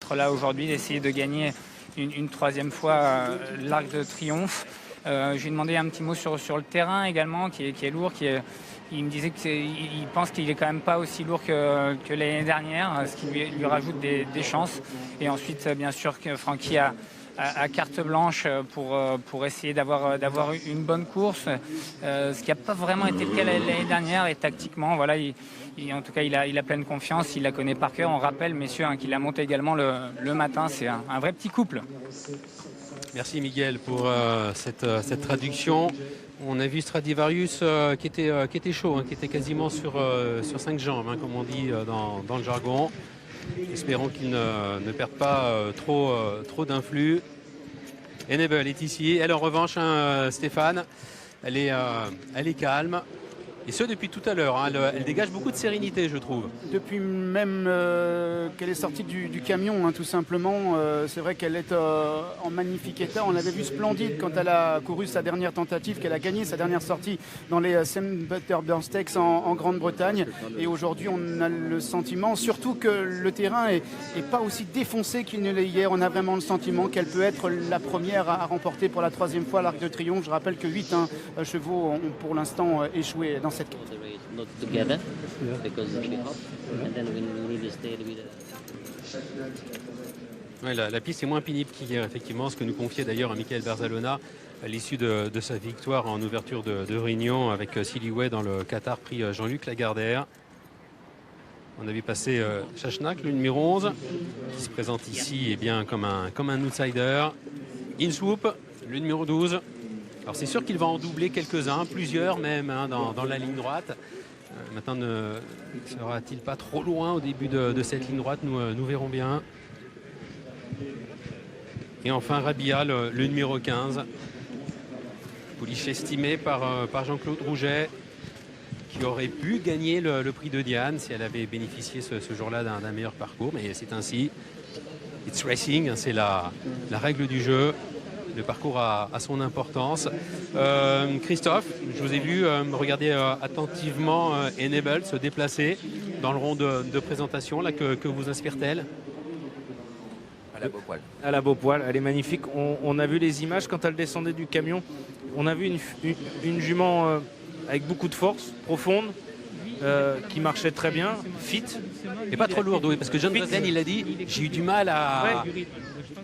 d'être là aujourd'hui, d'essayer de gagner une troisième fois l'Arc de Triomphe. Je lui ai demandé un petit mot sur le terrain également, qui est lourd, il me disait qu'il pense qu'il est quand même pas aussi lourd que l'année dernière, ce qui lui rajoute des chances. Et ensuite, bien sûr, que Francky a carte blanche pour essayer d'avoir une bonne course, ce qui n'a pas vraiment été le cas l'année dernière. Et tactiquement, voilà, en tout cas, il a pleine confiance, il la connaît par cœur. On rappelle, messieurs, qu'il la monte également le matin. C'est un vrai petit couple. Merci Miguel pour cette traduction. On a vu Stradivarius qui était chaud, qui était quasiment sur 5 jambes, comme on dit dans le jargon. Espérons qu'il ne perde pas trop d'influx. Enable est ici. Elle, en revanche, Stéphane, elle est calme. Et ce, depuis tout à l'heure. Elle dégage beaucoup de sérénité, je trouve. Depuis même qu'elle est sortie du camion, tout simplement. C'est vrai qu'elle est en magnifique état. On l'avait vu splendide quand elle a couru sa dernière tentative, qu'elle a gagné sa dernière sortie dans les St. Petersburg Stakes en Grande-Bretagne. Et aujourd'hui, on a le sentiment, surtout que le terrain est pas aussi défoncé qu'il ne l'est hier. On a vraiment le sentiment qu'elle peut être la première à remporter pour la troisième fois l'Arc de Triomphe. Je rappelle que 8 chevaux ont pour l'instant échoué dans cette quête. Ouais, la piste est moins pénible qu'hier, effectivement, ce que nous confiait d'ailleurs Michael Barzalona à l'issue de sa victoire en ouverture de réunion avec Silly Way dans le Qatar Prix Jean-Luc Lagardère. On a vu passer Chachnak, le numéro 11, qui se présente ici comme un outsider. Inswoop, le numéro 12. Alors c'est sûr qu'il va en doubler quelques-uns, plusieurs même, dans la ligne droite. Maintenant, ne sera-t-il pas trop loin au début de cette ligne droite? Nous verrons bien. Et enfin Rabia, le numéro 15. Pouliche estimé par Jean-Claude Rouget, qui aurait pu gagner le prix de Diane si elle avait bénéficié ce jour-là d'un meilleur parcours. Mais c'est ainsi. It's racing, c'est la règle du jeu. Le parcours a son importance. Christophe, je vous ai vu regarder attentivement Enable se déplacer dans le rond de présentation. Là, que vous inspire-t-elle? À la beau poil. À la beau poil, elle est magnifique. On a vu les images quand elle descendait du camion. On a vu une jument avec beaucoup de force, profonde, qui marchait très bien, fit. Et pas trop lourde, oui, parce que John Dresen, il a dit, j'ai eu du mal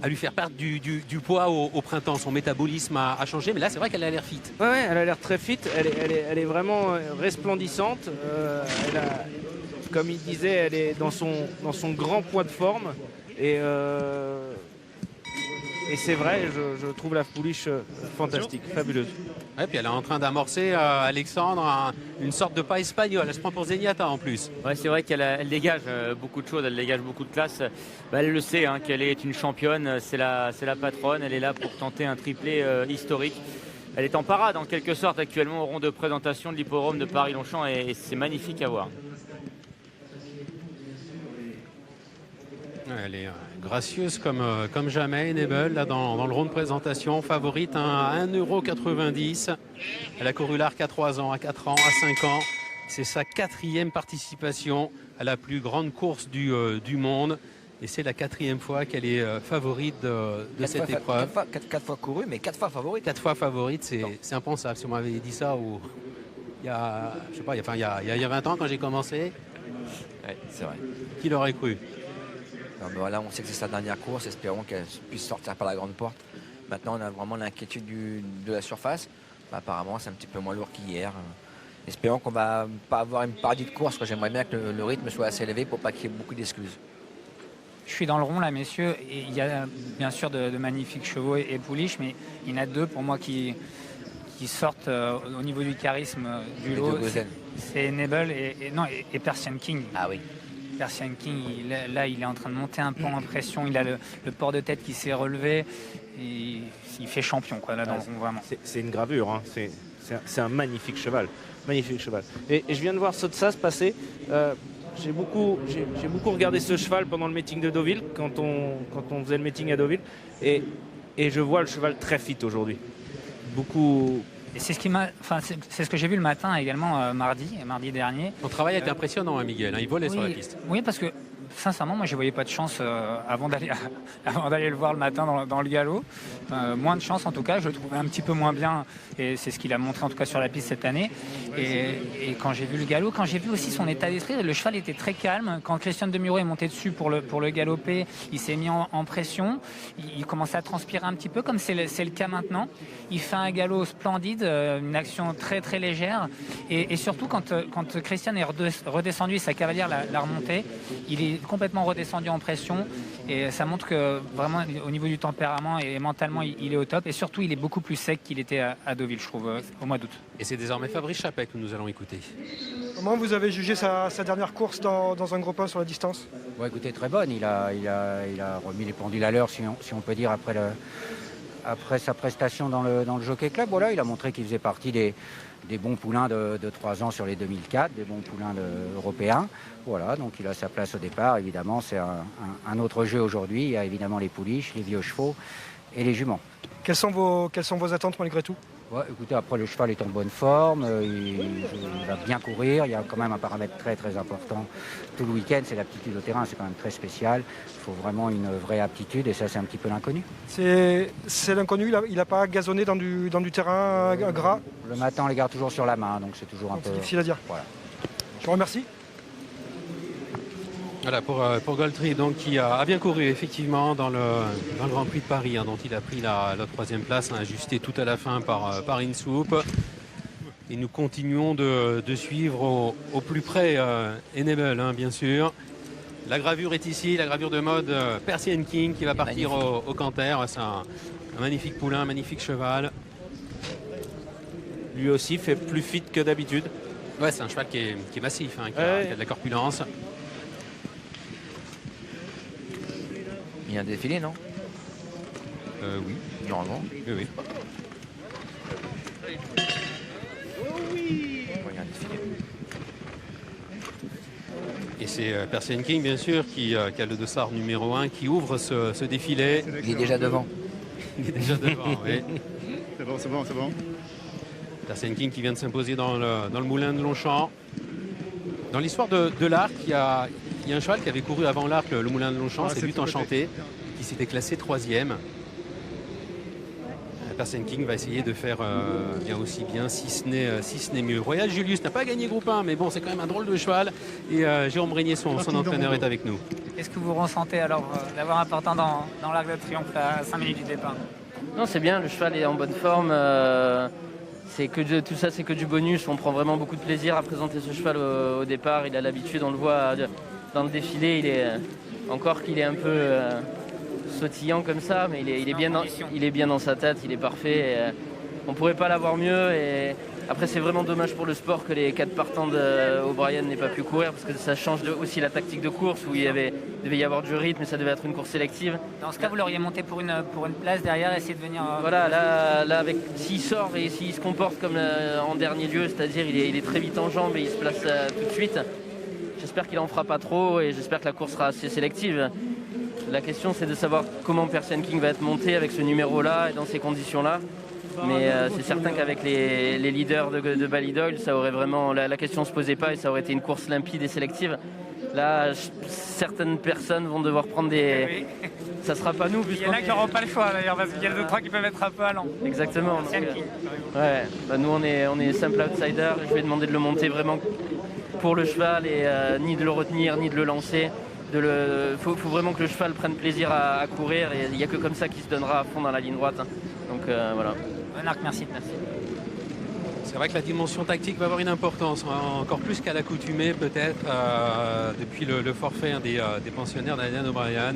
à lui faire perdre du poids au printemps. Son métabolisme a changé, mais là, c'est vrai qu'elle a l'air fit. Ouais, elle a l'air très fit. Elle est vraiment resplendissante. Comme il disait, elle est dans son grand poids de forme. Et c'est vrai, je trouve la pouliche fantastique, fabuleuse. Et puis elle est en train d'amorcer, Alexandre, une sorte de pas espagnol. Elle se prend pour Zenyatta en plus. Ouais, c'est vrai qu'elle dégage beaucoup de choses, elle dégage beaucoup de classe. Elle le sait, qu'elle est une championne, c'est la patronne. Elle est là pour tenter un triplé historique. Elle est en parade en quelque sorte actuellement au rond de présentation de l'hippodrome de Paris-Longchamp et c'est magnifique à voir. Elle est gracieuse comme jamais, Enable, là dans le rond de présentation, favorite à 1,90 €. Elle a couru l'Arc à 3 ans, à 4 ans, à 5 ans. C'est sa 4e participation à la plus grande course du monde. Et c'est la 4e fois qu'elle est favorite de cette épreuve. 4 fois couru, mais 4 fois favorite. 4 fois favorite, c'est impensable. Si on m'avait dit ça il y a 20 ans quand j'ai commencé, Ouais, c'est vrai. qui l'aurait cru? Alors, voilà, on sait que c'est sa dernière course, espérons qu'elle puisse sortir par la grande porte. Maintenant, on a vraiment l'inquiétude de la surface. Apparemment, c'est un petit peu moins lourd qu'hier. Espérons qu'on va pas avoir une parodie de course. J'aimerais bien que le rythme soit assez élevé pour pas qu'il y ait beaucoup d'excuses. Je suis dans le rond là, messieurs, et il y a bien sûr de magnifiques chevaux et pouliches, mais il y en a deux pour moi qui sortent au niveau du charisme du lot. C'est Enable et Persian King. Ah oui. Persian King, il est en train de monter un peu en pression. Il a le port de tête qui s'est relevé. Et il fait champion dans le rond, vraiment. C'est une gravure, c'est un magnifique cheval. Magnifique cheval. Et je viens de voir Sotsas passer. J'ai beaucoup regardé ce cheval pendant le meeting de Deauville, quand on faisait le meeting à Deauville. Et je vois le cheval très fit aujourd'hui. Beaucoup. Et c'est ce que j'ai vu le matin également mardi dernier. Son travail est impressionnant, Miguel. Il volait sur la piste. Oui, parce que sincèrement, moi, je voyais pas de chance avant d'aller le voir le matin dans le galop. Moins de chance, en tout cas. Je le trouvais un petit peu moins bien, et c'est ce qu'il a montré en tout cas sur la piste cette année. Et quand j'ai vu le galop, quand j'ai vu aussi son état d'esprit, le cheval était très calme. Quand Christian Demuro est monté dessus pour le galoper, il s'est mis en pression. Il commençait à transpirer un petit peu, comme c'est le cas maintenant. Il fait un galop splendide, une action très très légère. Et surtout, quand Christian est redescendu, sa cavalière l'a remonté, il est complètement redescendu en pression. Et ça montre que vraiment, au niveau du tempérament et mentalement, il est au top. Et surtout, il est beaucoup plus sec qu'il était à Deauville, je trouve, au mois d'août. Et c'est désormais Fabrice Chappet que nous allons écouter. Comment vous avez jugé sa dernière course dans un groupe 1 sur la distance? Bon, écoutez, très bonne. Il a remis les pendules à l'heure, si on peut dire, après sa prestation dans le Jockey Club. Voilà, il a montré qu'il faisait partie des bons poulains de 3 ans sur les 2004, des bons poulains européens. Voilà, donc il a sa place au départ. Évidemment, c'est un autre jeu aujourd'hui. Il y a évidemment les pouliches, les vieux chevaux et les juments. Quelles sont vos attentes malgré tout? Ouais, écoutez, après le cheval est en bonne forme, il va bien courir, il y a quand même un paramètre très très important tout le week-end, c'est l'aptitude au terrain, c'est quand même très spécial, il faut vraiment une vraie aptitude et ça c'est un petit peu l'inconnu. C'est l'inconnu, il n'a pas gazonné dans du terrain gras? Le matin on les garde toujours sur la main, donc c'est toujours un peu... C'est difficile à dire. Voilà. Je vous remercie. Voilà pour Goldtree, donc qui a bien couru effectivement dans le Grand Prix de Paris, dont il a pris la 3e place, ajusté tout à la fin par Insoup. Et nous continuons de suivre au plus près Enable, bien sûr. La gravure est ici, la gravure de mode Persian King qui va partir au Canter. C'est un magnifique poulain, un magnifique cheval. Lui aussi fait plus fit que d'habitude. Ouais, c'est un cheval qui est massif, qui a de la corpulence. Il y a un défilé, non? Oui. Normalement. Oui. Il y a un défilé. Et c'est Persian King, bien sûr, qui a le dossard numéro 1, qui ouvre ce défilé. Il est déjà devant. Il est déjà devant, oui. C'est bon. Persian King qui vient de s'imposer dans le moulin de Longchamp. Dans l'histoire de l'Arc, il y a un cheval qui avait couru avant l'Arc, le moulin de Longchamp, c'est But Enchanté, qui s'était classé 3e. Persian King va essayer de faire bien aussi bien, si ce n'est mieux. Royal Julius n'a pas gagné groupe 1, mais bon, c'est quand même un drôle de cheval. Et Jérôme Régnier, son entraîneur, est avec nous. Qu'est-ce que vous ressentez alors d'avoir un partant dans l'Arc de Triomphe à 5 minutes du départ? Non, c'est bien, le cheval est en bonne forme. Tout ça, c'est que du bonus. On prend vraiment beaucoup de plaisir à présenter ce cheval au départ. Il a l'habitude, on le voit dans le défilé. Encore qu'il est un peu sautillant comme ça, mais il est bien dans sa tête, il est parfait. On ne pourrait pas l'avoir mieux. Et après, c'est vraiment dommage pour le sport que les 4 partants d'O'Brien n'aient pas pu courir, parce que ça change aussi la tactique de course où il devait y avoir du rythme et ça devait être une course sélective. Dans ce cas, vous l'auriez monté pour une place derrière, essayer de venir... Voilà, là s'il sort et s'il se comporte comme en dernier lieu, c'est-à-dire il est très vite en jambes et il se place tout de suite, j'espère qu'il n'en fera pas trop et j'espère que la course sera assez sélective. La question, c'est de savoir comment Persian King va être monté avec ce numéro-là et dans ces conditions-là. Mais c'est certain qu'avec les leaders de Ballydoyle, ça aurait vraiment, la question ne se posait pas et ça aurait été une course limpide et sélective. Là, certaines personnes vont devoir prendre des... Oui. Ça sera pas nous. Il y en a qui n'auront pas le choix d'ailleurs, parce qu'il y a 2-3 qui peuvent être un peu allants. Exactement. Nous, on est simple outsider. Je vais demander de le monter vraiment pour le cheval et ni de le retenir, ni de le lancer. Faut vraiment que le cheval prenne plaisir à courir et il n'y a que comme ça qu'il se donnera à fond dans la ligne droite. Donc voilà. Bon arc, merci. C'est vrai que la dimension tactique va avoir une importance, encore plus qu'à l'accoutumée peut-être, depuis le forfait des pensionnaires d'Adrian O'Brien.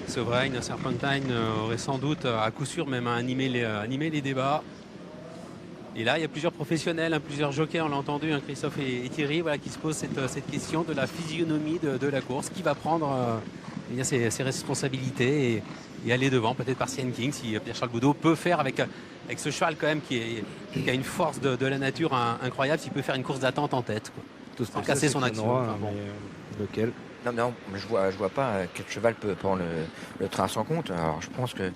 Sovereign, Serpentine aurait sans doute, à coup sûr, même animé les débats. Et là, il y a plusieurs professionnels, plusieurs jockeys, on l'a entendu, Christophe et Thierry, qui se posent cette question de la physionomie de la course, qui va prendre ses responsabilités et aller devant, peut-être par Persian King, si Pierre-Charles Boudot peut faire avec ce cheval quand même qui a une force de la nature incroyable, s'il peut faire une course d'attente en tête, sans casser son action. Lequel? Non, je vois pas quel cheval peut prendre le train sans compte. Alors je pense que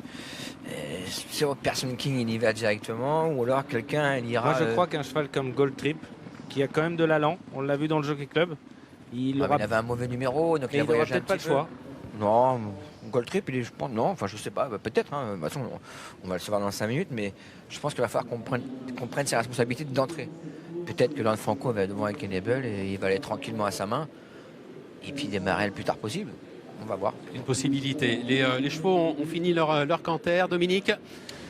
si Persian King il y va directement, ou alors quelqu'un il ira... Moi je crois qu'un cheval comme Gold Trip, qui a quand même de l'allant, on l'a vu dans le Jockey Club, Il Il aura avait un mauvais numéro, donc et il a il aura voyagé un peut-être pas le petit peu. choix. Non, Gold Trip, je pense, non, enfin je sais pas, peut-être. De toute façon, on va le savoir dans 5 minutes, mais je pense qu'il va falloir qu'on prenne ses responsabilités d'entrée. Peut-être que Lance Franco va devant avec Enable et il va aller tranquillement à sa main, et puis démarrer le plus tard possible. On va voir. Une possibilité. Les chevaux ont fini leur canter. Dominique,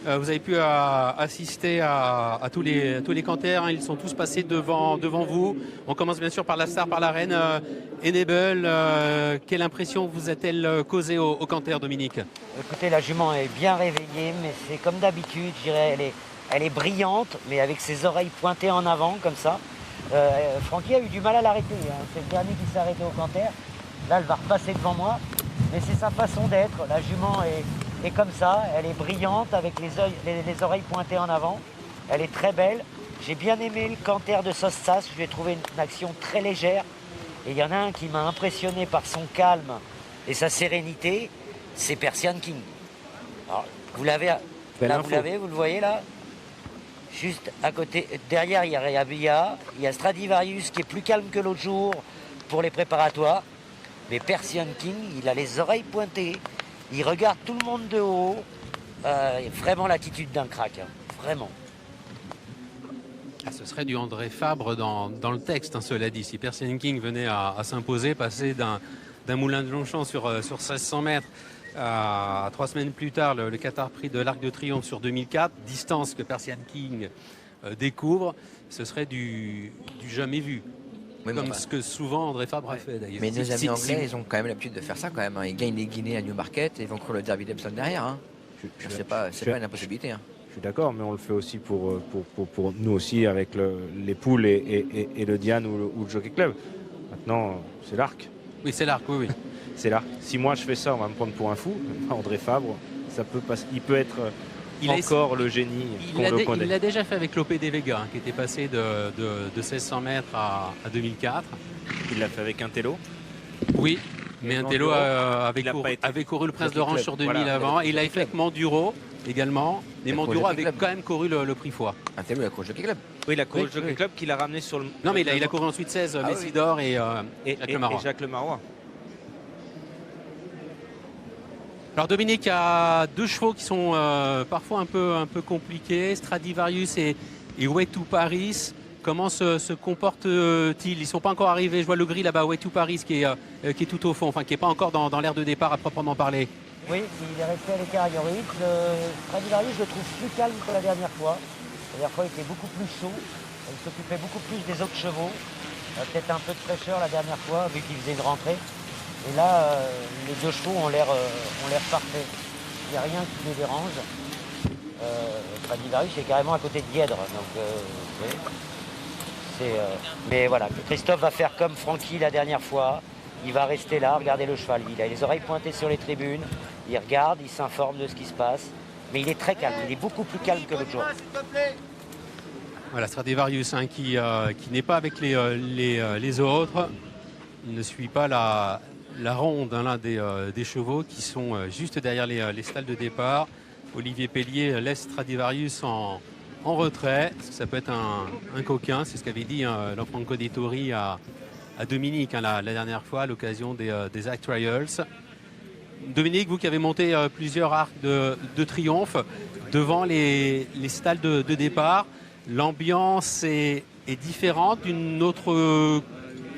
vous avez pu assister à tous les canters, hein. Ils sont tous passés devant vous. On commence bien sûr par la star, par la reine Enable. Quelle impression vous a-t-elle causé au canter, Dominique? Écoutez, la jument est bien réveillée, mais c'est comme d'habitude, je dirais, elle est brillante, mais avec ses oreilles pointées en avant, comme ça. Francky a eu du mal à l'arrêter, hein. C'est le dernier qui s'est arrêté au canter. Là, elle va repasser devant moi, mais c'est sa façon d'être. La jument est comme ça, elle est brillante, avec les oreilles pointées en avant. Elle est très belle. J'ai bien aimé le canter de Sostas, je lui ai trouvé une action très légère. Et il y en a un qui m'a impressionné par son calme et sa sérénité, c'est Persian King. Alors, vous l'avez, vous le voyez là? Juste à côté, derrière il y a Réabia, il y a Stradivarius qui est plus calme que l'autre jour pour les préparatoires. Mais Persian King, il a les oreilles pointées, il regarde tout le monde de haut. Vraiment l'attitude d'un crack, hein. Vraiment. Ah, ce serait du André Fabre dans le texte, hein, cela dit. Si Persian King venait à s'imposer, passer d'un moulin de Longchamp sur 1600 mètres à 3 semaines plus tard, le Qatar Prix de l'Arc de Triomphe sur 2004, distance que Persian King découvre, ce serait du jamais vu. Oui, comme ce que souvent André Fabre a fait d'ailleurs. Mais nos amis anglais, ils ont quand même l'habitude de faire ça quand même, hein. Ils gagnent les Guinées à Newmarket et ils vont courir le Derby d'Epsom derrière, hein. C'est pas une impossibilité, hein. Je suis d'accord, mais on le fait aussi pour nous aussi avec les poules et le Diane ou le Jockey Club. Maintenant, c'est l'Arc. Oui, c'est l'Arc, oui. C'est l'Arc. Si moi je fais ça, on va me prendre pour un fou. André Fabre, il peut être encore le génie qu'on le connaît. Il l'a déjà fait avec Lopé de Vega, hein, qui était passé de 1600 mètres à 2004. Il l'a fait avec un Tello. Oui, mais un Tello avait couru le Prince d'Orange sur 2000 avant. Et il l'a fait avec Manduro également. Et Manduro avait quand même couru le Prix Foix. Un Tello, il a couru le Jockey Club. Oui, il a couru le Jockey Club qu'il a ramené sur le... Non, mais il a couru ensuite 16, Messidor et Jacques Lemarois. Alors Dominique a deux chevaux qui sont parfois un peu compliqués, Stradivarius et Way to Paris. Comment se comportent-ils? Ils ne sont pas encore arrivés. Je vois le gris là-bas, Way to Paris qui est tout au fond, enfin qui n'est pas encore dans l'aire de départ à proprement parler. Oui, il est resté à l'écart Yorit. Stradivarius, je le trouve plus calme que la dernière fois. La dernière fois, il était beaucoup plus chaud. Il s'occupait beaucoup plus des autres chevaux. Peut-être un peu de fraîcheur la dernière fois, vu qu'il faisait une rentrée. Et là, les deux chevaux ont l'air parfaits. Il n'y a rien qui les dérange. Stradivarius est carrément à côté de Guèdre. Donc, mais voilà, Christophe va faire comme Francky la dernière fois. Il va rester là, regarder le cheval. Il a les oreilles pointées sur les tribunes. Il regarde, il s'informe de ce qui se passe. Mais il est très calme. Il est beaucoup plus calme que l'autre jour. Voilà, Stradivarius hein, qui n'est pas avec les autres. Il ne suit pas la ronde hein, des chevaux qui sont juste derrière les stalles de départ. Olivier Pellier laisse Stradivarius en retrait. Ça peut être un coquin, c'est ce qu'avait dit Lanfranco Dettori à Dominique hein, la dernière fois à l'occasion des Act Trials. Dominique, vous qui avez monté plusieurs arcs de triomphe devant les stalles de départ, l'ambiance est différente d'une autre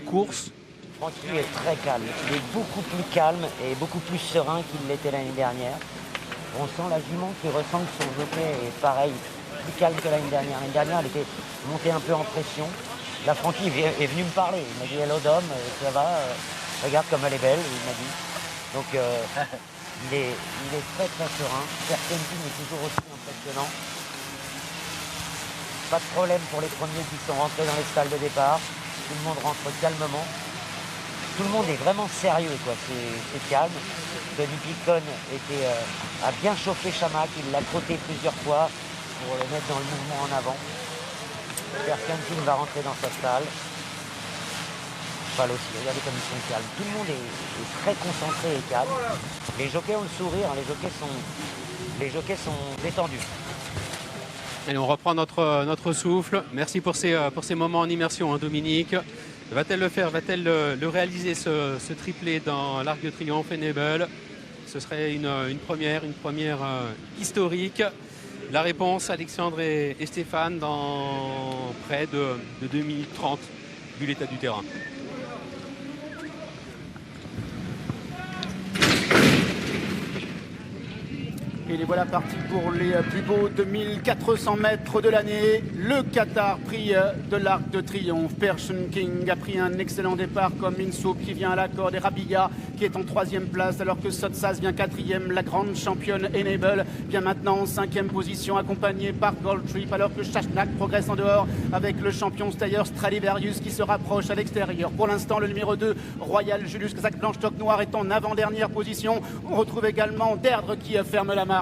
course? Francky est très calme. Il est beaucoup plus calme et beaucoup plus serein qu'il l'était l'année dernière. On sent la jument qui ressent que son jockey est pareil, plus calme que l'année dernière. L'année dernière, elle était montée un peu en pression. Là, Francky est venu me parler. Il m'a dit « Hello Dom, ça va regarde comme elle est belle », il m'a dit. Donc, il est très très serein. Persian King est toujours aussi impressionnant. Pas de problème pour les premiers qui sont rentrés dans les stalles de départ. Tout le monde rentre calmement. Tout le monde est vraiment sérieux, quoi. C'est calme. Tony Picon a bien chauffé Chamac, il l'a crotté plusieurs fois pour le mettre dans le mouvement en avant. Persian King va rentrer dans sa salle. Cheval aussi, regardez comme ils sont calmes. Tout le monde est très concentré et calme. Les jockeys ont le sourire, hein. Les jockeys sont détendus. Allez, on reprend notre souffle. Merci pour ces moments en immersion, hein, Dominique. Va-t-elle le faire? Va-t-elle le réaliser, ce triplé dans l'Arc de Triomphe Enable? Ce serait une première historique. La réponse, Alexandre et Stéphane, dans près de 2 minutes 30, vu l'état du terrain. Et les voilà partis pour les plus beaux 2400 mètres de l'année. Le Qatar Prix de l'Arc de Triomphe. Persian King a pris un excellent départ comme Insoup qui vient à la corde et Rabia qui est en 3e place alors que Sotsas vient 4e. La grande championne Enable vient maintenant en 5e position accompagnée par Gold Trip alors que Shashnak progresse en dehors avec le champion Stayer Stradivarius qui se rapproche à l'extérieur. Pour l'instant, le numéro 2, Royal Julius Kazakh Blanche-Toc Noir est en avant-dernière position. On retrouve également Derdre qui ferme la marche.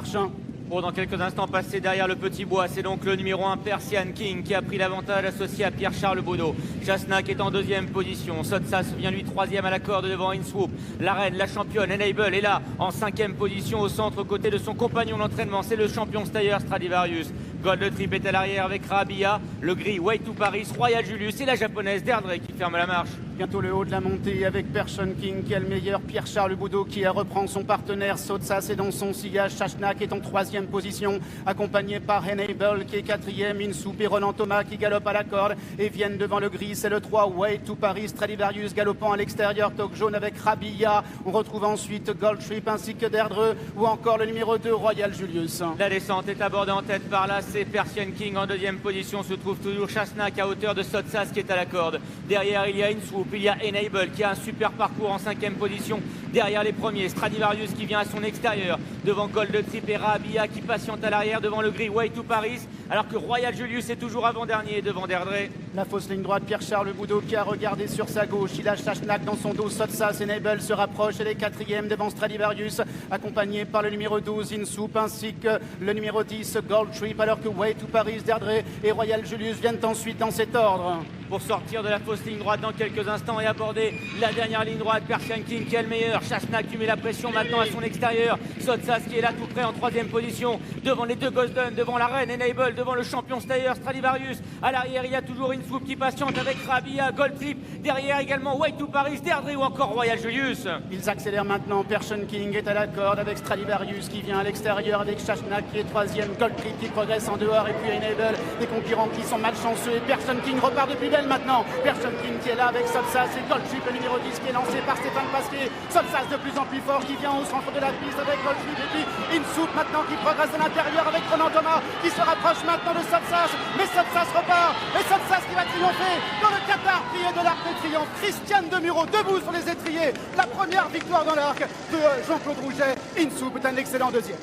Pour dans quelques instants passer derrière le petit bois, c'est donc le numéro 1 Persian King qui a pris l'avantage associé à Pierre-Charles Baudot. Jasnak est en 2e position, Sotsas vient lui 3e à la corde devant Inswoop. La reine, la championne Enable est là en 5e position au centre aux côtés de son compagnon d'entraînement, c'est le champion Stayer Stradivarius. Gold Trip est à l'arrière avec Rabia, le gris Way to Paris, Royal Julius et la japonaise Derdre qui ferme la marche. Bientôt le haut de la montée avec Persian King qui est le meilleur, Pierre-Charles Baudot qui reprend son partenaire Sotsas et dans son sillage. Shashnak est en 3e position accompagné par Enable qui est 4e, Insoup et Roland Thomas qui galopent à la corde et viennent devant le gris, c'est le 3 Way to Paris, Stradivarius galopant à l'extérieur, toque jaune avec Rabia. On retrouve ensuite Gold Trip ainsi que Derdre ou encore le numéro 2 Royal Julius. La descente est abordée en tête par là, c'est Persian King en 2e position, se trouve toujours Shashnak à hauteur de Sotsas qui est à la corde. Derrière il y a Insoup, il y a Enable qui a un super parcours en 5e position derrière les premiers, Stradivarius qui vient à son extérieur devant Gold Trip et Rabia qui patiente à l'arrière devant le gris Way to Paris alors que Royal Julius est toujours avant-dernier devant Derdre. La fausse ligne droite, Pierre-Charles Baudot qui a regardé sur sa gauche, il a Shashnak dans son dos, Sotsas, Enable se rapproche, elle est 4e devant Stradivarius accompagné par le numéro 12 Insoup ainsi que le numéro 10 Gold Trip alors que Way to Paris, Derdre et Royal Julius viennent ensuite dans cet ordre. Pour sortir de la fausse ligne droite dans quelques instants et aborder la dernière ligne droite, Persian King qui est le meilleur, Shashnak qui met la pression maintenant à son extérieur, Sotsas qui est là tout près en 3e position devant les deux Gosden, devant la reine Enable, devant le champion Stayer Stradivarius. À l'arrière il y a toujours Insoup qui patiente avec Rabia, Gold Trip, derrière également Way to Paris, Derdre ou encore Royal Julius. Ils accélèrent maintenant, Persian King est à la corde avec Stradivarius qui vient à l'extérieur avec Shashnak qui est 3e, Gold Trip qui progresse en dehors et puis Enable, des concurrents qui sont malchanceux et Persian King repart depuis belle maintenant. Persian King qui est là avec Sotsas et Gold Trip, le numéro 10 qui est lancé par Stéphane Pasquier. Sotsas de plus en plus fort qui vient au centre de la piste avec Gold Trip et puis Insoup maintenant qui progresse à l'intérieur avec Ronan Thomas qui se rapproche maintenant de Sotsas, mais Sotsas repart et Sotsas qui va triompher dans le Qatar Prix de l'Arc de Triomphe. Christiane Demuro debout sur les étriers, la première victoire dans l'arc de Jean-Claude Rouget. Insoup est un excellent 2e.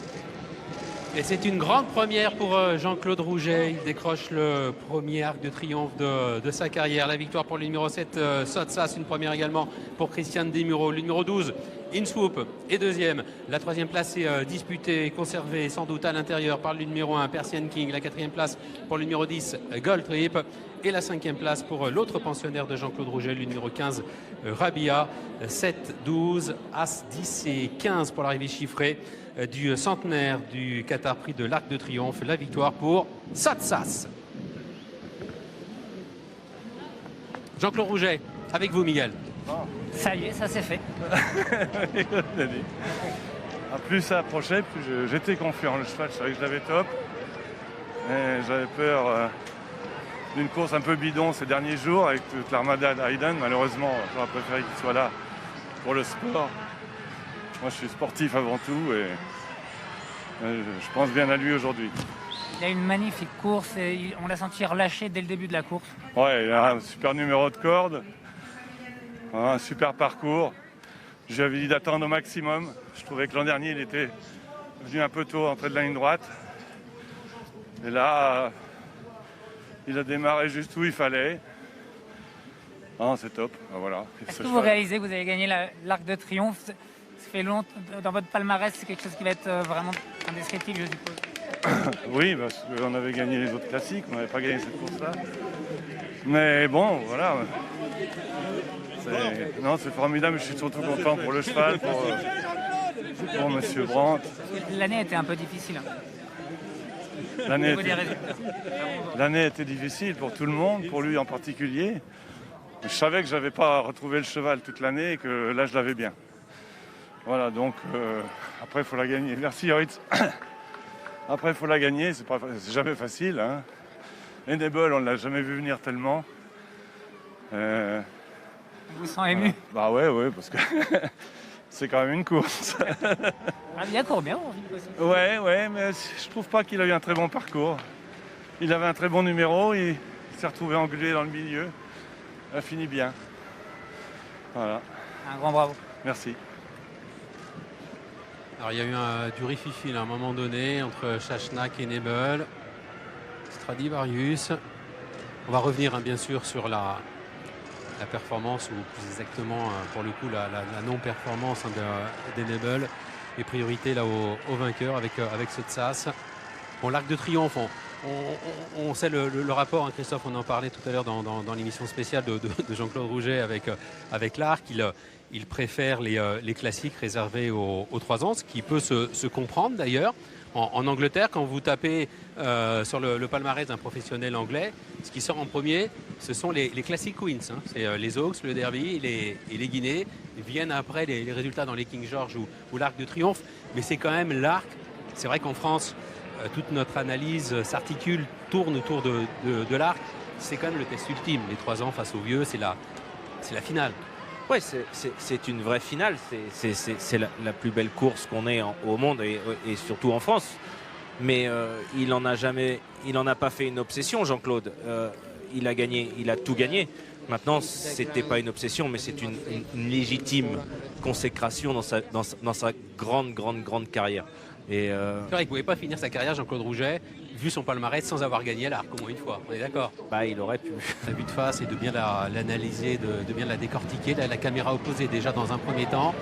Et c'est une grande première pour Jean-Claude Rouget. Il décroche le premier arc de triomphe de sa carrière. La victoire pour le numéro 7, Sotsas. Une première également pour Christiane Demuro. Le numéro 12, Insoup est 2e. La 3e place est disputée et conservée sans doute à l'intérieur par le numéro 1, Persian King. La 4e place pour le numéro 10, Gold Trip. Et la 5e place pour l'autre pensionnaire de Jean-Claude Rouget, le numéro 15, Rabia. 7, 12, As, 10 et 15 pour l'arrivée chiffrée du centenaire du Qatar Prix de l'Arc de Triomphe. La victoire pour Sotsas. Jean-Claude Rouget, avec vous Miguel. Ça y est, ça c'est fait. Plus ça approchait, plus j'étais confiant. Le cheval, je savais que je l'avais top. Et j'avais peur d'une course un peu bidon ces derniers jours avec toute l'armada d'Hayden. Malheureusement, j'aurais préféré qu'il soit là pour le sport. Moi, je suis sportif avant tout et je pense bien à lui aujourd'hui. Il a une magnifique course et on l'a senti relâché dès le début de la course. Ouais, il a un super numéro de corde, un super parcours. J'avais dit d'attendre au maximum. Je trouvais que l'an dernier, il était venu un peu tôt entrer de la ligne droite. Et là, il a démarré juste où il fallait. Ah, c'est top. Ben voilà. Est-ce que vous réalisez que vous avez gagné l'Arc de Triomphe? Ça fait longtemps dans votre palmarès, c'est quelque chose qui va être vraiment indescriptible, je suppose. Oui, parce qu'on avait gagné les autres classiques, on n'avait pas gagné cette course-là. Mais bon, voilà. C'est formidable, je suis surtout content pour le cheval, pour Monsieur Brandt. L'année était un peu difficile. L'année était difficile pour tout le monde, pour lui en particulier. Je savais que je n'avais pas retrouvé le cheval toute l'année et que là, je l'avais bien. Voilà, donc après, il faut la gagner. Merci, Yoritz. Après, il faut la gagner, c'est jamais facile. Hein. Enable, on ne l'a jamais vu venir tellement. Vous sent ému? Bah ouais, parce que c'est quand même une course. Il court bien. Ouais, mais je trouve pas qu'il a eu un très bon parcours. Il avait un très bon numéro, il s'est retrouvé englué dans le milieu. Il a fini bien. Voilà. Un grand bravo. Merci. Alors il y a eu du rififi à un moment donné entre Chachnak et Nebel. Stradivarius. On va revenir bien sûr sur la performance, ou plus exactement pour le coup la non-performance d'Enable. Et priorité là au vainqueur avec Sotsas. Bon, l'Arc de Triomphe, on sait le rapport, hein, Christophe, on en parlait tout à l'heure dans l'émission spéciale de Jean-Claude Rouget avec l'Arc. Il préfère les classiques réservés aux 3 ans, ce qui peut se comprendre d'ailleurs. En Angleterre, quand vous tapez sur le palmarès d'un professionnel anglais, ce qui sort en premier, ce sont les classiques Queens. Hein. C'est les Oaks, le Derby et les Guinées. Viennent après les résultats dans les King George ou l'Arc de Triomphe. Mais c'est quand même l'Arc. C'est vrai qu'en France, toute notre analyse s'articule, tourne autour de l'Arc. C'est quand même le test ultime. Les 3 ans face aux vieux, c'est la finale. Oui, c'est une vraie finale. C'est la plus belle course qu'on ait au monde et surtout en France. Mais il n'en a pas fait une obsession, Jean-Claude. Il a gagné, il a tout gagné. Maintenant, c'était pas une obsession, mais c'est une légitime consécration dans sa grande carrière. C'est vrai qu'il ne pouvait pas finir sa carrière, Jean-Claude Rouget, vu son palmarès, sans avoir gagné l'Arc au moins une fois. On est d'accord? Bah, il aurait pu. La vue de face et de bien l'analyser, de bien la décortiquer. Là, la caméra opposée déjà dans un premier temps.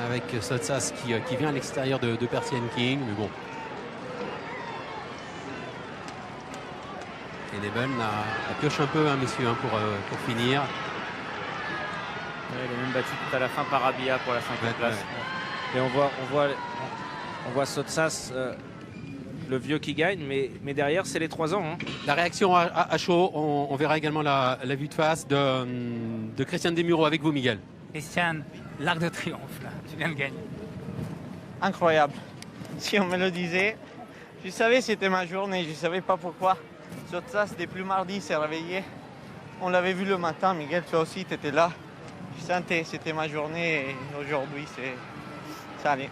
Avec Sotsas qui vient à l'extérieur de Persian King. Mais bon. Et Nebel a pioche un peu, hein, messieurs, hein, pour finir. Il est même battu tout à la fin par Abia pour la 5e place. Et on voit Sotsas, le vieux qui gagne, mais derrière, c'est les 3 ans. Hein. La réaction à chaud, on verra également la vue de face de Christian Desmureaux avec vous, Miguel. Christian, l'Arc de Triomphe, là, tu viens de gagner. Incroyable. Si on me le disait, je savais que c'était ma journée, je ne savais pas pourquoi. Sotsas, depuis mardi, s'est réveillé. On l'avait vu le matin, Miguel, toi aussi, tu étais là. Je sentais, c'était ma journée et aujourd'hui, ça allait.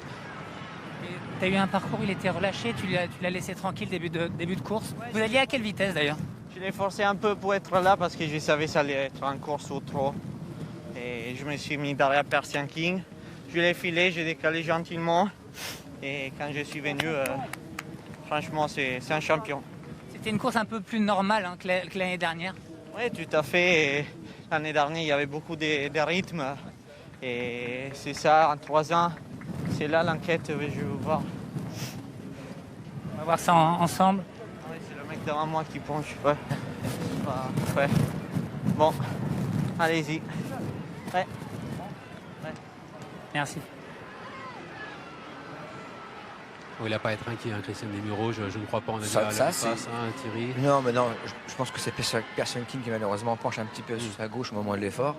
Tu as eu un parcours, il était relâché, tu l'as laissé tranquille début de course. Vous alliez à quelle vitesse d'ailleurs? Je l'ai forcé un peu pour être là parce que je savais que ça allait être en course ou trop. Et je me suis mis derrière Persian King. Je l'ai filé, j'ai décalé gentiment. Et quand je suis venu, franchement, c'est un champion. C'était une course un peu plus normale, hein, que l'année dernière? Oui, tout à fait. L'année dernière, il y avait beaucoup de rythme. Et c'est ça, en 3 ans, c'est là l'enquête que je veux voir. On va voir ça ensemble. Oui, c'est le mec devant moi qui penche. Ouais. Ouais. Bon, allez-y. Ouais. Merci. Il n'a pas à être inquiet, hein, Christian Desmureaux, je ne crois pas. On a dit Ça, face, hein, Thierry. Non, mais non, je pense que c'est Persian King qui malheureusement penche un petit peu sur sa gauche au moment de l'effort.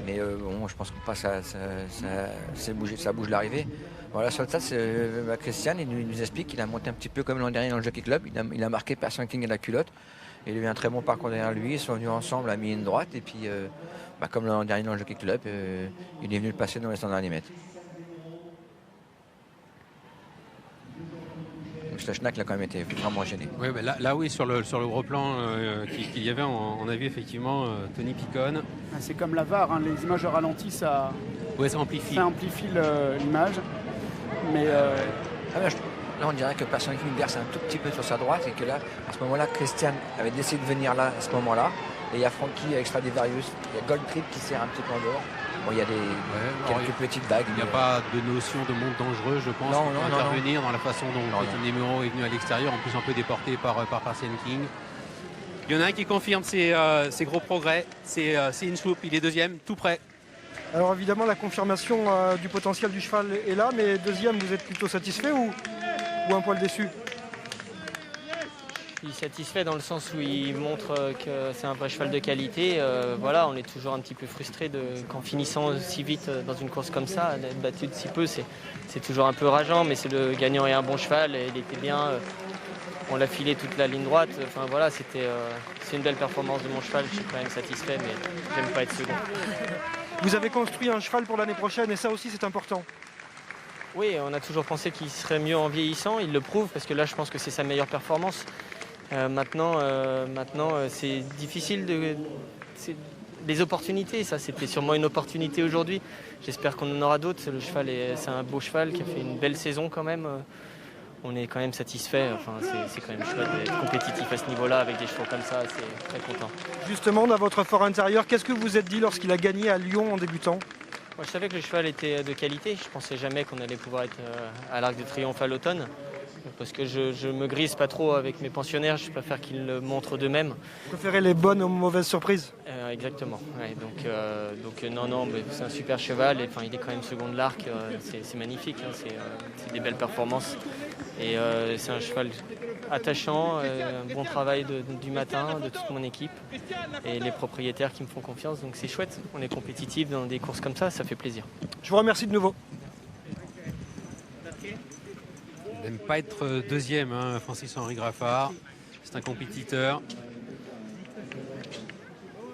Mais bon, je pense que ça bouge l'arrivée. Voilà, sur ça, Christian, il nous explique qu'il a monté un petit peu comme l'an dernier dans le Jockey Club. Il a marqué Persian King à la culotte. Il a eu un très bon parcours derrière lui. Ils sont venus ensemble à mi-ligne droite. Et puis, comme l'an dernier dans le Jockey Club, il est venu le passer dans les 100 derniers mètres. Schnack a quand même été vraiment gêné. Oui, là oui, sur le gros plan qu'il y avait, on a vu effectivement Tony Picon. C'est comme la VAR, hein, les images ralenti, ça amplifie l'image. Mais là, on dirait que Persian King berce un tout petit peu sur sa droite et que là, à ce moment-là, Christian avait décidé de venir là à ce moment-là. Et il y a Frankie avec Stradivarius, il y a Gold Trip qui sert un petit peu en dehors. Bon, il y a quelques petites bagues. Il n'y a pas de notion de monde dangereux, je pense, pour intervenir dans la façon dont Christian Desmureaux est venu à l'extérieur, en plus un peu déporté par Persian King. Il y en a un qui confirme ses gros progrès, c'est Inchloop, il est deuxième, tout près. Alors évidemment, la confirmation du potentiel du cheval est là, mais deuxième, vous êtes plutôt satisfait ou un poil déçu? suis satisfait dans le sens où il montre que c'est un vrai cheval de qualité. Voilà, on est toujours un petit peu frustré qu'en finissant si vite dans une course comme ça, d'être battu de si peu, c'est toujours un peu rageant, mais le gagnant est un bon cheval et il était bien. On l'a filé toute la ligne droite. Enfin voilà, c'est une belle performance de mon cheval. Je suis quand même satisfait, mais j'aime pas être second. Vous avez construit un cheval pour l'année prochaine et ça aussi c'est important. Oui, on a toujours pensé qu'il serait mieux en vieillissant. Il le prouve parce que là, je pense que c'est sa meilleure performance. Maintenant, c'est difficile c'est des opportunités. Ça, c'était sûrement une opportunité aujourd'hui. J'espère qu'on en aura d'autres. Le cheval, c'est un beau cheval qui a fait une belle saison quand même. On est quand même satisfait. Enfin, c'est quand même chouette d'être compétitif à ce niveau-là avec des chevaux comme ça. C'est très content. Justement, dans votre fort intérieur, qu'est-ce que vous vous êtes dit lorsqu'il a gagné à Lyon en débutant? Moi, je savais que le cheval était de qualité. Je ne pensais jamais qu'on allait pouvoir être à l'Arc de Triomphe à l'automne. Parce que je me grise pas trop avec mes pensionnaires. Je préfère qu'ils le montrent d'eux-mêmes. Vous préférez les bonnes aux mauvaises surprises? Exactement. Ouais, donc non, mais c'est un super cheval. Et, il est quand même second de l'Arc. C'est magnifique. Hein, c'est des belles performances. Et c'est un cheval attachant, un bon travail du matin de toute mon équipe et les propriétaires qui me font confiance. Donc c'est chouette, on est compétitif dans des courses comme ça fait plaisir. Je vous remercie de nouveau. Il n'aime pas être deuxième, hein, Francis-Henri Graffard. C'est un compétiteur.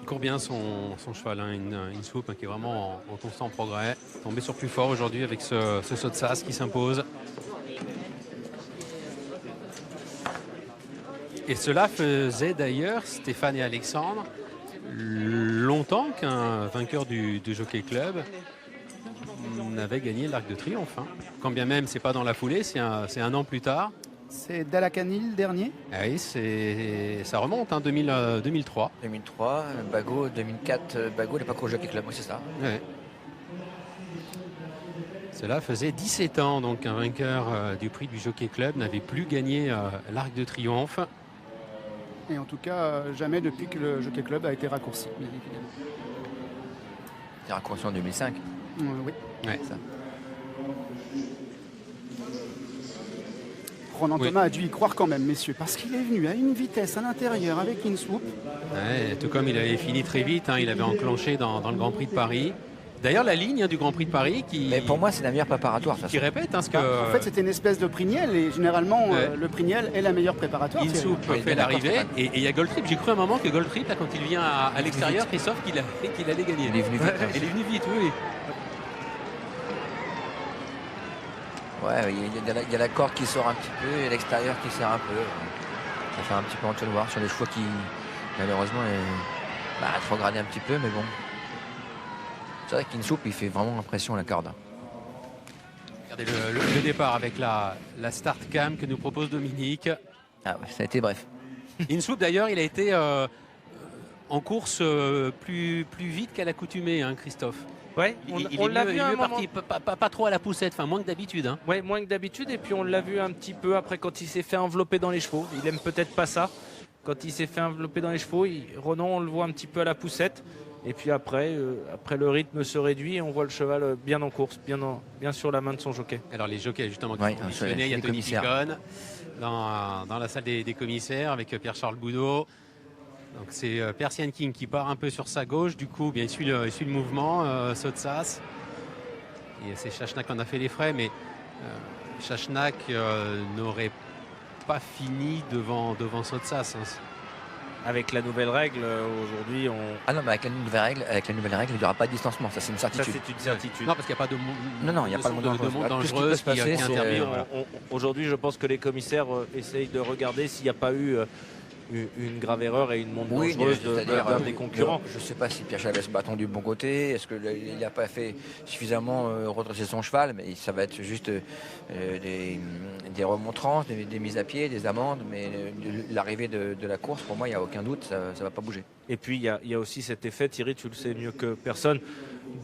Il court bien son cheval, hein, une soupe qui est vraiment en constant progrès. Tombé sur plus fort aujourd'hui avec ce saut de sas qui s'impose. Et cela faisait d'ailleurs, Stéphane et Alexandre, longtemps qu'un vainqueur du Jockey Club n'avait gagné l'Arc de Triomphe. Hein. Quand bien même, c'est pas dans la foulée, c'est un an plus tard. C'est Dalacanil dernier. Ah oui, ça remonte, hein, 2003. 2003, Bagot, 2004, Bagot n'est pas qu'au Jockey Club, oui, c'est ça. Ouais. Cela faisait 17 ans, donc un vainqueur du prix du Jockey Club n'avait plus gagné l'Arc de Triomphe. Et en tout cas, jamais depuis que le Jockey Club a été raccourci, bien évidemment. C'est raccourci en 2005. Oui. Ouais. Ça. Ronan Thomas a dû y croire quand même, messieurs, parce qu'il est venu à une vitesse à l'intérieur avec une swoop. Ouais, tout comme il avait fini très vite, hein, il avait enclenché dans le Grand Prix de Paris. D'ailleurs, la ligne du Grand Prix de Paris Mais pour moi, c'est la meilleure préparatoire. Qui répète. Hein, En fait, c'était une espèce de Prignel et généralement, le Prignel est la meilleure préparatoire. Insoup fait l'arrivée et il y a Goldtrip. J'ai cru un moment que Goldtrip, quand il vient à l'extérieur, Christophe, qu'il allait gagner. Il est venu vite. Il est venu vite, oui. Ouais, il y a la corde qui sort un petit peu et l'extérieur qui sert un peu. Ça fait un petit peu entonnoir sur les chevaux qui, malheureusement, est rétrogradé un petit peu, mais bon. C'est vrai qu'Insoup, il fait vraiment impression à la corde. Regardez le départ avec la start cam que nous propose Dominique. Ah ouais, ça a été bref. Insoup, d'ailleurs, il a été en course plus vite qu'à l'accoutumée, hein, Christophe. Ouais, on l'a vu un moment. Pas trop à la poussette, enfin moins que d'habitude. Hein. Ouais, moins que d'habitude. Et puis on l'a vu un petit peu après quand il s'est fait envelopper dans les chevaux. Il aime peut-être pas ça. Quand il s'est fait envelopper dans les chevaux, Ronan, on le voit un petit peu à la poussette. Et puis après le rythme se réduit et on voit le cheval bien en course, bien sur la main de son jockey. Alors les jockeys justement qui sont positionnés, il y a Tony Picon dans la salle des commissaires avec Pierre-Charles Boudot. Donc c'est Persian King qui part un peu sur sa gauche, du coup bien, il suit le mouvement, Sotsas. Et c'est Chachnak qui en a fait les frais, mais Chachnak n'aurait pas fini devant Sotsas. Hein. Avec la nouvelle règle, aujourd'hui, Ah non, mais avec la nouvelle règle, il n'y aura pas de distancement, ça c'est une certitude. Ça c'est une certitude. Non, parce qu'il n'y a pas de Non, il n'y a pas de monde dangereux qui intervient. Aujourd'hui, je pense que les commissaires essayent de regarder s'il n'y a pas eu une grave erreur et une montre dangereuse d'un des concurrents. Je ne sais pas si Pierre Chavez se bâton du bon côté, est-ce qu'il n'a pas fait suffisamment redresser son cheval, mais ça va être juste des remontrances, des mises à pied, des amendes, mais l'arrivée de la course, pour moi, il n'y a aucun doute, ça ne va pas bouger. Et puis, il y a aussi cet effet, Thierry, tu le sais mieux que personne,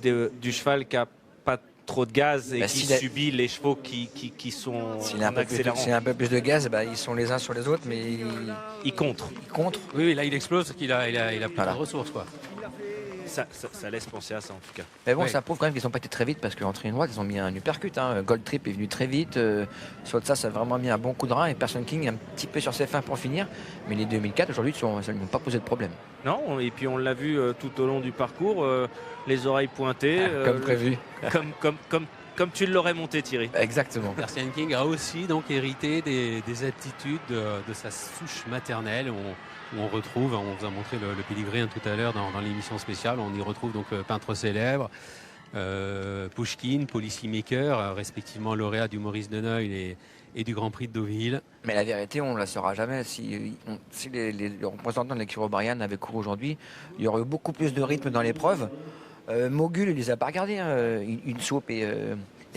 du cheval qui n'a pas trop de gaz et qui subit les chevaux qui sont en accélérant. S'il y a un peu plus de gaz, ils sont les uns sur les autres, mais ils contrent. Oui, là il explose parce qu'il a plus de ressources, quoi. ça laisse penser à ça en tout cas. Mais bon, Oui. ça prouve quand même qu'ils n'ont pas été très vite parce qu'en ligne droite, ils ont mis un uppercut. Gold Trip est venu très vite. Sotsas a vraiment mis un bon coup de rein et Person King un petit peu sur ses fins pour finir. Mais les 2004 aujourd'hui, ça ne m'ont pas posé de problème. Non, et puis on l'a vu tout au long du parcours, les oreilles pointées. Comme prévu. Comme tu l'aurais monté, Thierry. Exactement. Persian King a aussi donc hérité des aptitudes de sa souche maternelle. On retrouve, on vous a montré le Pédigré tout à l'heure dans l'émission spéciale, on y retrouve donc peintre célèbre, Pushkin, Policymaker, respectivement lauréat du Maurice de Neuil et du Grand Prix de Deauville. Mais la vérité, on ne la saura jamais. Si les représentants de l'équipe O'Brien avaient couru aujourd'hui, il y aurait eu beaucoup plus de rythme dans l'épreuve. Mogul, il les a pas regardés, une soupe et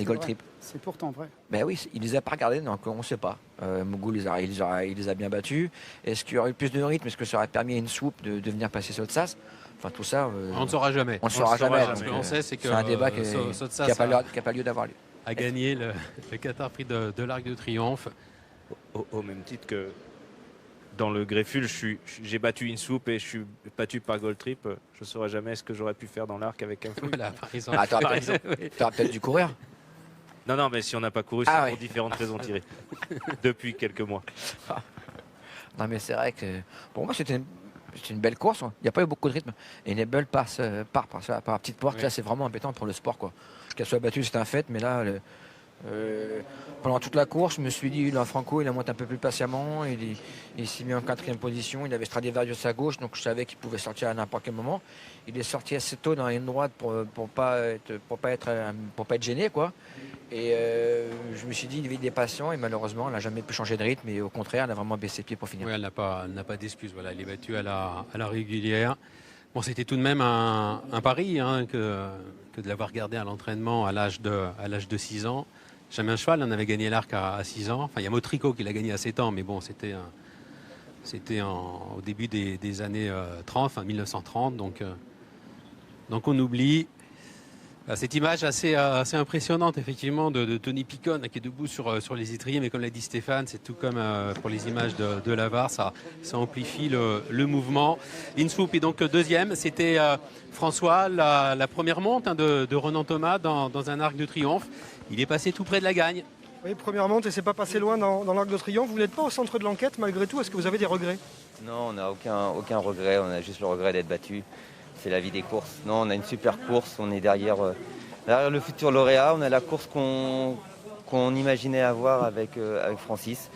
Gold Trip. C'est pourtant vrai. Ben oui, il les a pas regardés, donc on ne sait pas. Mogul, il les a bien battus. Est-ce qu'il y aurait eu plus de rythme? Est-ce que ça aurait permis à une soupe de venir passer Sotsas? Enfin, tout ça. On ne saura jamais. On ne saura jamais. Ce qu'on sait, c'est que c'est un débat qui n'a pas lieu d'avoir lieu. A gagné le Qatar Prix de l'Arc de Triomphe. Au même titre que dans le Grefful, j'ai battu une soupe et je suis battu par Gold Trip. Je ne saurais jamais ce que j'aurais pu faire dans l'arc avec un fouille. Voilà, par exemple. Ah, t'aurais peut-être dû courir. Non, mais si on n'a pas couru, c'est pour différentes raisons, Thierry. Depuis quelques mois. Non, mais c'est vrai que pour moi, c'était une belle course. Il n'y a pas eu beaucoup de rythme. Et Nebel part par la petite porte. Oui. Là, c'est vraiment embêtant pour le sport, quoi. Qu'elle soit battue, c'est un fait. Mais là, pendant toute la course, je me suis dit, Franco, il a monté un peu plus patiemment. Il s'est mis en 4e position. Il avait Stradivarius à gauche, donc je savais qu'il pouvait sortir à n'importe quel moment. Il est sorti assez tôt dans la ligne droite pour pas être gêné, quoi. Et je me suis dit, il est patient et malheureusement, elle n'a jamais pu changer de rythme. Et au contraire, elle a vraiment baissé pied pour finir. Oui, elle n'a pas d'excuse. Voilà, elle est battue à la régulière. Bon, c'était tout de même un pari que de l'avoir gardé à l'entraînement à l'âge de 6 ans. Jamais un cheval en avait gagné l'arc à 6 ans. Enfin, il y a Motrico qui l'a gagné à 7 ans, mais bon, c'était au début des années 30, enfin 1930. Donc on oublie. Cette image assez impressionnante, effectivement, de Tony Picon qui est debout sur les étriers, mais comme l'a dit Stéphane, c'est tout comme pour les images de Lavar, ça amplifie le mouvement. Insoup est donc deuxième. C'était François, la première monte de Renan Thomas dans un arc de triomphe. Il est passé tout près de la gagne. Oui, première monte et c'est pas passé loin dans l'arc de triomphe. Vous n'êtes pas au centre de l'enquête malgré tout. Est-ce que vous avez des regrets? Non, on n'a aucun regret. On a juste le regret d'être battu. C'est la vie des courses. Non, on a une super course. On est derrière le futur lauréat. On a la course qu'on imaginait avoir avec Francis.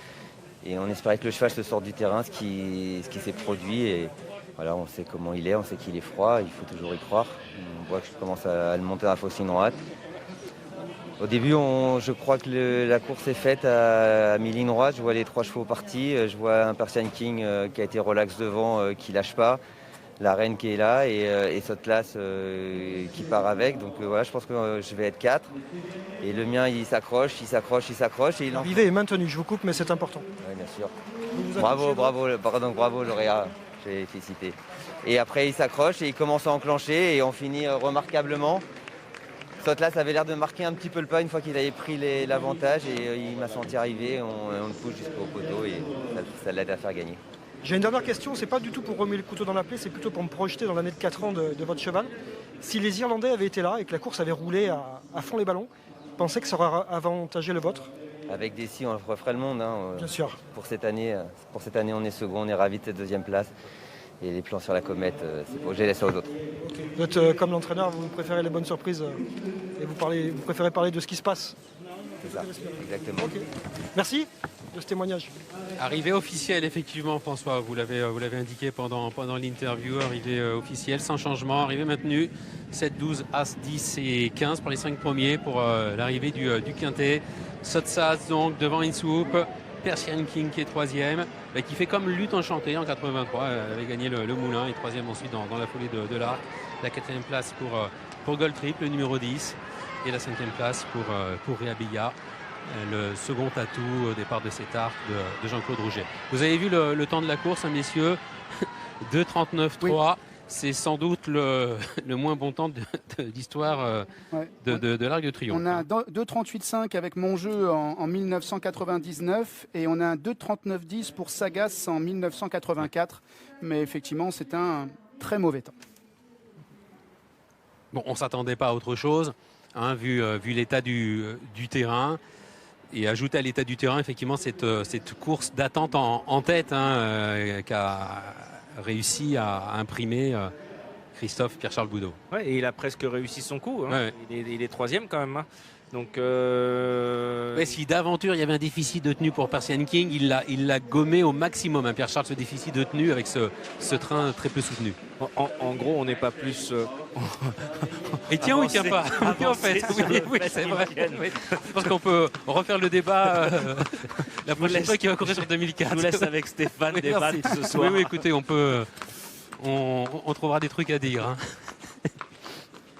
Et on espérait que le cheval se sorte du terrain, ce qui s'est produit. Et voilà, on sait comment il est, on sait qu'il est froid. Il faut toujours y croire. On voit que je commence à le monter à la fausse ligne droite. Au début, je crois que la course est faite à mi-ligne droite. Je vois les 3 chevaux partis. Je vois un Persian King qui a été relax devant, qui lâche pas. La reine qui est là et Sotsas qui part avec. Donc voilà, je pense que je vais être 4. Et le mien, il s'accroche. L'arrivée est maintenue, je vous coupe, mais c'est important. Oui, bien sûr. Bravo, lauréat. J'ai félicité. Et après, il s'accroche et il commence à enclencher et on finit remarquablement. Sotsas avait l'air de marquer un petit peu le pas une fois qu'il avait pris l'avantage et il m'a senti arriver. On le pousse jusqu'au poteau et ça l'aide à faire gagner. J'ai une dernière question, c'est pas du tout pour remuer le couteau dans la plaie, c'est plutôt pour me projeter dans l'année de 4 ans de votre cheval. Si les Irlandais avaient été là et que la course avait roulé à fond les ballons, vous pensez que ça aurait avantagé le vôtre? Avec Dessy, on referait le monde. Bien sûr. Pour cette année, on est second, on est ravis de cette 2e place. Et les plans sur la comète, c'est pour que je laisse ça aux autres. Vous êtes comme l'entraîneur, vous préférez les bonnes surprises et vous préférez parler de ce qui se passe. C'est ça, exactement. Okay. Merci de ce témoignage. Arrivée officielle, effectivement, François, vous l'avez indiqué pendant l'interview, arrivée officielle, sans changement, arrivée maintenue, 7, 12, As, 10 et 15 pour les 5 premiers pour l'arrivée du quintet. Sotsas donc devant Insoup, Persian King qui est 3e, qui fait comme Lutte Enchantée en 83, elle avait gagné le Moulin et 3e ensuite dans la foulée de l'Arc. La 4e place pour Gold Trip, le numéro 10, et la 5e place pour Reabilla. Le second atout au départ de cet arc de Jean-Claude Rouget. Vous avez vu le temps de la course, messieurs, 2:39.3. Oui. C'est sans doute le moins bon temps d'histoire de l'Arc de Triomphe. On a un 2:38.5 avec Monjeu en 1999 et on a un 2:39.10 pour Sagas en 1984. Mais effectivement, c'est un très mauvais temps. Bon, on ne s'attendait pas à autre chose, hein, vu l'état du terrain. Et ajouter à l'état du terrain, effectivement, cette course d'attente en tête qu'a réussi à imprimer Christophe Pierre-Charles Boudot. Ouais, et il a presque réussi son coup. Hein. Ouais. Il est 3e quand même. Hein. Donc, si d'aventure il y avait un déficit de tenue pour Persian King, il l'a gommé au maximum, hein, Pierre-Charles, ce déficit de tenue avec ce train très peu soutenu. En gros, on n'est pas plus. Il tient ou il tient pas? Oui, en fait, oui, c'est vrai. Oui. Je pense qu'on peut refaire le débat la prochaine fois qu'il va courir sur 2004. Je vous laisse avec Stéphane débattre ce soir. Oui, écoutez, on trouvera des trucs à dire. Hein.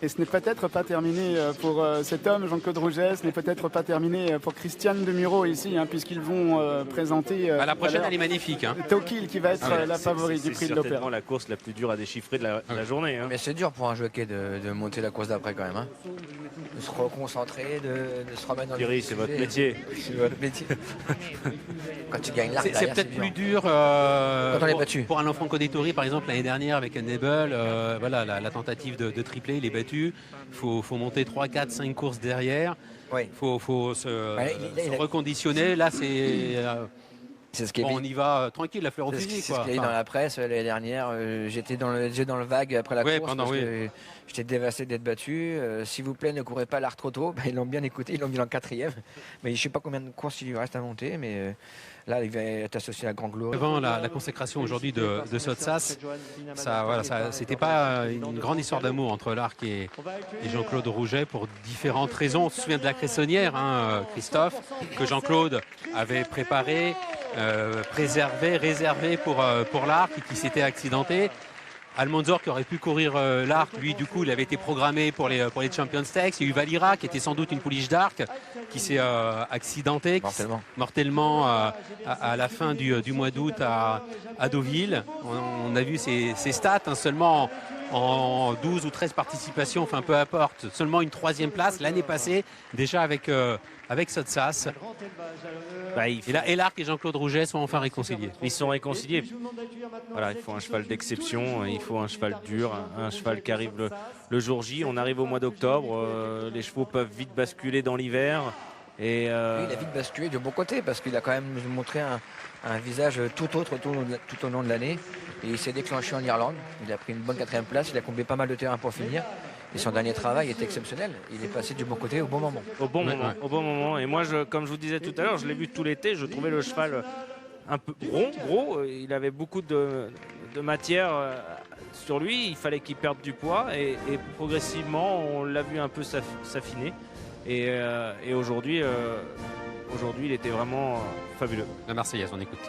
Et ce n'est peut-être pas terminé pour cet homme, Jean-Claude Rouget, ce n'est peut-être pas terminé pour Christiane Demuro ici, hein, puisqu'ils vont présenter... la prochaine, elle est magnifique. Hein. Tokil qui va être la favorite du prix de l'Opéra. C'est certainement la course la plus dure à déchiffrer de la journée. Hein. Mais c'est dur pour un jockey de monter la course d'après quand même. Hein. De se reconcentrer, de se remettre dans Thierry, c'est votre métier. C'est votre métier. Quand tu gagnes l'arc, c'est peut-être plus dur quand on est battu. Pour Alain Franco Dettori, par exemple, l'année dernière avec Enable, voilà, la tentative de tripler, il est battu. Il faut monter 3, 4, 5 courses derrière. Il faut se reconditionner. Là, c'est ce qui est on y va tranquille, la fleur au fusil. C'est ce qu'il y a eu dans la presse l'année dernière. J'étais dans le vague après la course parce que j'étais dévasté d'être battu. S'il vous plaît, ne courez pas l'arc trop tôt. Ils l'ont bien écouté, ils l'ont mis en 4e. Mais je ne sais pas combien de courses il lui reste à monter. Mais là, il va être associé à la grande gloire. Avant la consécration aujourd'hui de Sotsas, c'était pas une grande histoire d'amour entre l'Arc et Jean-Claude Rouget pour différentes raisons. On se souvient de la Cressonnière, hein, Christophe, que Jean-Claude avait préparé, préservé, réservé pour l'Arc et qui s'était accidenté. Almanzor qui aurait pu courir l'Arc, lui du coup il avait été programmé pour les Champions Stakes. Il y a eu Valira qui était sans doute une pouliche d'Arc qui s'est accidenté mortellement à la fin du mois d'août à Deauville. On a vu ses stats, hein, seulement en 12 ou 13 participations, enfin peu importe, seulement une 3e place l'année passée déjà avec Sotsas. Et l'Arc et Jean-Claude Rouget sont enfin réconciliés. Ils sont réconciliés. Voilà, il faut un cheval d'exception, il faut un cheval dur, un cheval qui arrive le jour J. On arrive au mois d'octobre, les chevaux peuvent vite basculer dans l'hiver. Et il a vite basculé de bon côté parce qu'il a quand même montré un visage tout autre tout au long de l'année. Et il s'est déclenché en Irlande. Il a pris une bonne 4e place. Il a comblé pas mal de terrain pour finir. Et son dernier travail est exceptionnel. Il est passé du bon côté au bon moment. Au bon moment. Et moi, comme je vous disais tout à l'heure, je l'ai vu tout l'été. Je trouvais le cheval un peu rond, gros. Il avait beaucoup de matière sur lui. Il fallait qu'il perde du poids. Et progressivement, on l'a vu un peu s'affiner. Et aujourd'hui, il était vraiment fabuleux. La Marseillaise, on écoute.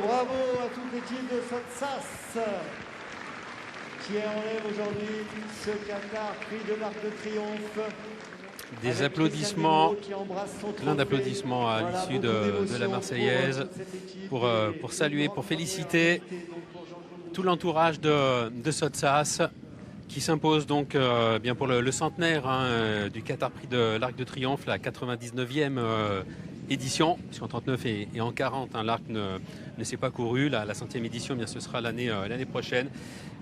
Bravo à toute l'équipe de Sotsas qui enlève aujourd'hui ce Qatar prix de l'Arc de Triomphe. Des applaudissements, plein d'applaudissements à l'issue de la Marseillaise pour saluer, pour féliciter tout l'entourage de Sotsas qui s'impose donc bien pour le centenaire du Qatar prix de l'Arc de Triomphe, la 99e édition, puisqu'en 39 et en 40 l'Arc ne s'est pas couru. La 100e édition, bien, ce sera l'année prochaine.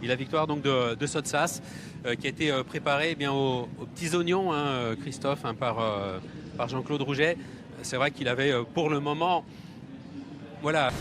Et la victoire donc de Sotsas qui a été préparée aux petits oignons, Christophe, par Jean-Claude Rouget. C'est vrai qu'il avait pour le moment, voilà.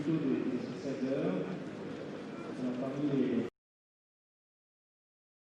plutôt des successeurs. Alors, parmi les